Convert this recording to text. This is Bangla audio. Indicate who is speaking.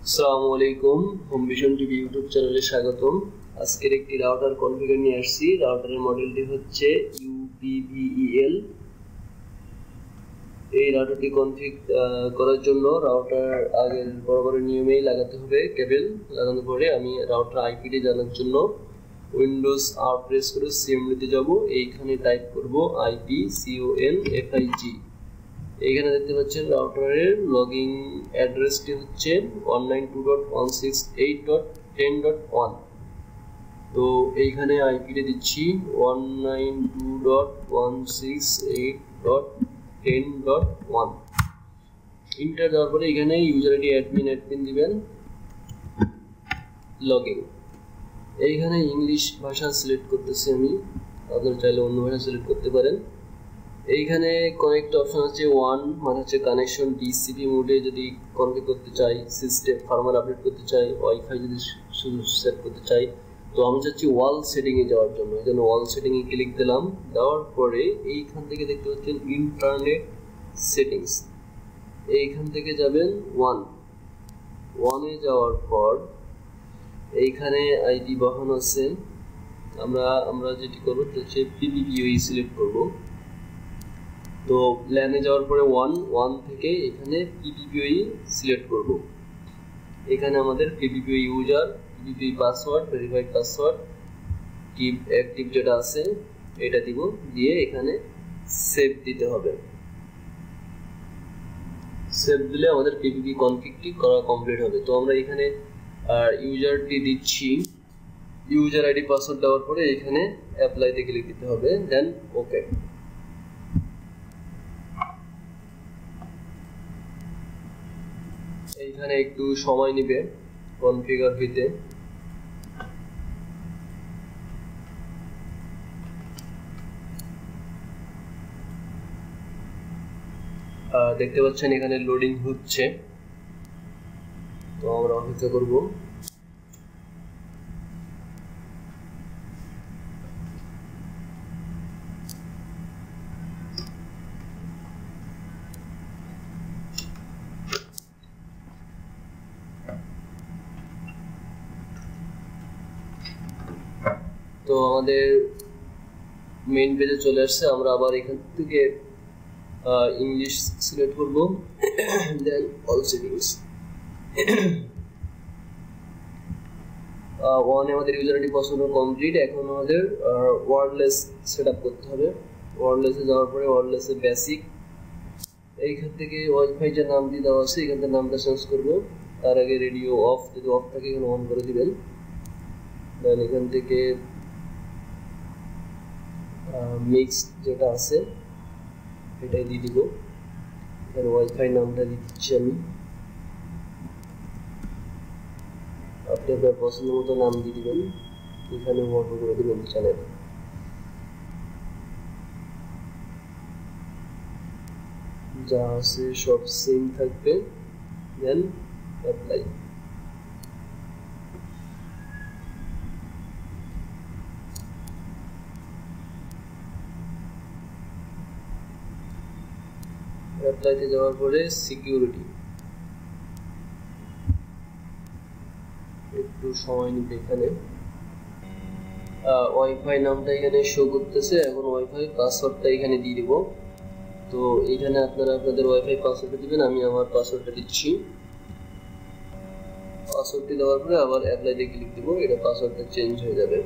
Speaker 1: আসসালামু আলাইকুম, হোম ভিশন টিভি ইউটিউব চ্যানেলে স্বাগতম। আজকের একটি রাউটার কনফিগার নিয়ে আসছি। রাউটারের মডেলটি হচ্ছে UPVEL। এই রাউটারটি কনফিগ করার জন্য রাউটার আগের বরাবর নিয়মেই লাগাতে হবে। কেবল লাগানোর পরে আমি রাউটার আইপিটি জানার জন্য উইন্ডোজ আর প্রেস করে সিএমডিতে যাব। এইখানে টাইপ করব আইপি CONFIG। এখানে দেখতে পাচ্ছেন রাউটারের লগইন অ্যাড্রেসটি হচ্ছে 192.168.10.1। তো এইখানে আইপিটি দিচ্ছি 192.168.10.1। ইন্টার দেওয়ার পরে এখানে ইউজার আইডি অ্যাডমিন দিবেন। লগইন, এইখানে ইংলিশ ভাষা সিলেক্ট করতেছি আমি, আপনারা চাইলে অন্য ভাষা সিলেক্ট করতে পারেন। এইখানে কয়েকটা অপশন আছে। ওয়ান মানে হচ্ছে কানেকশন ডিসিপি মোডে যদি কনফিগ করতে চাই, সিস্টেম ফার্মার আপডেট করতে চাই, ওয়াইফাই যদি সেট করতে চাই। তো আমি চাচ্ছি ওয়াল সেটিংয়ে যাওয়ার জন্য, এই জন্য ওয়াল সেটিংয়ে ক্লিক দিলাম। দেওয়ার পরে এইখান থেকে দেখতে পাচ্ছেন ইন্টারনেট সেটিংস, এইখান থেকে যাবেন ওয়ানে যাওয়ার পর এইখানে আইডি বহান আছে। আমরা যেটি করবো হচ্ছে PPPoE সিলেক্ট করবো। তো ল্যানে যাওয়ার পরে ওয়ান থেকে এখানে PPPoE সিলেক্ট করব। এখানে আমাদের PPPoE user, PPPoE password, verified password, keep active যেটা আছে এটা দিব, দিয়ে এখানে সেভ দিতে হবে। সেভ দিলে আমাদের PPP কনফিগটি করা কমপ্লিট হবে। তো আমরা এখানে ইউজারটি দিচ্ছি, ইউজার আইডি পাসওয়ার্ড দেওয়ার পরে এখানে অ্যাপ্লাইতে ক্লিক দিতে হবে, দেন ওকে। এইখানে একটু সময় নেবে কনফিগার হইতে। দেখতে পাচ্ছেন এখানে লোডিং হচ্ছে, তো আমরা অপেক্ষা করব। তো আমাদের মেইন পেজে চলে আসছে। আমরা আবার এখান থেকে ইংলিশ সিলেক্ট করব, দেন অল সেটিংস। ওয়ানে আমাদের ইউজার আইডি পছন্দ কমপ্লিট। এখন আমাদের ওয়্যারলেস সেটআপ করতে হবে। ওয়্যারলেসে যাওয়ার পরে ওয়্যারলেসে বেসিক, এইখান থেকে ওয়াইফাই যে নাম দিয়ে দেওয়া আছে এখান থেকে নামটা চেঞ্জ করব। তার আগে রেডিও অফ, যদি অফ থাকে এখানে অন করে দিবেন। দেন এখান থেকে মিক্স যেটা আছে এটাই দিয়ে দিব। এখানে ওয়াইফাই নামটা দিয়ে দিচ্ছি আমি, আপনি আপনার পছন্দ মতো নাম দিয়ে দিবেন। এখানে অটো করে দিবেন চ্যানেল, যা আছে সব সেম থাকবে, দেন অ্যাপ্লাই। অ্যাপ্লাইতে যাওয়ার পরে সিকিউরিটি, একটু সময় নিবে। এখানে ওয়াইফাই নামটা এখানে শো করতেছে। এখন ওয়াইফাই পাসওয়ার্ডটা এখানে দিয়ে দিব। তো এখানে আপনারা আপনাদের ওয়াইফাই পাসওয়ার্ডটা দিবেন, আমি আমার পাসওয়ার্ডটা দিচ্ছি। পাসওয়ার্ডটি দেওয়ার পরে আবার অ্যাপ্লাইতে ক্লিক দিব, এটা পাসওয়ার্ডটা চেঞ্জ হয়ে যাবে।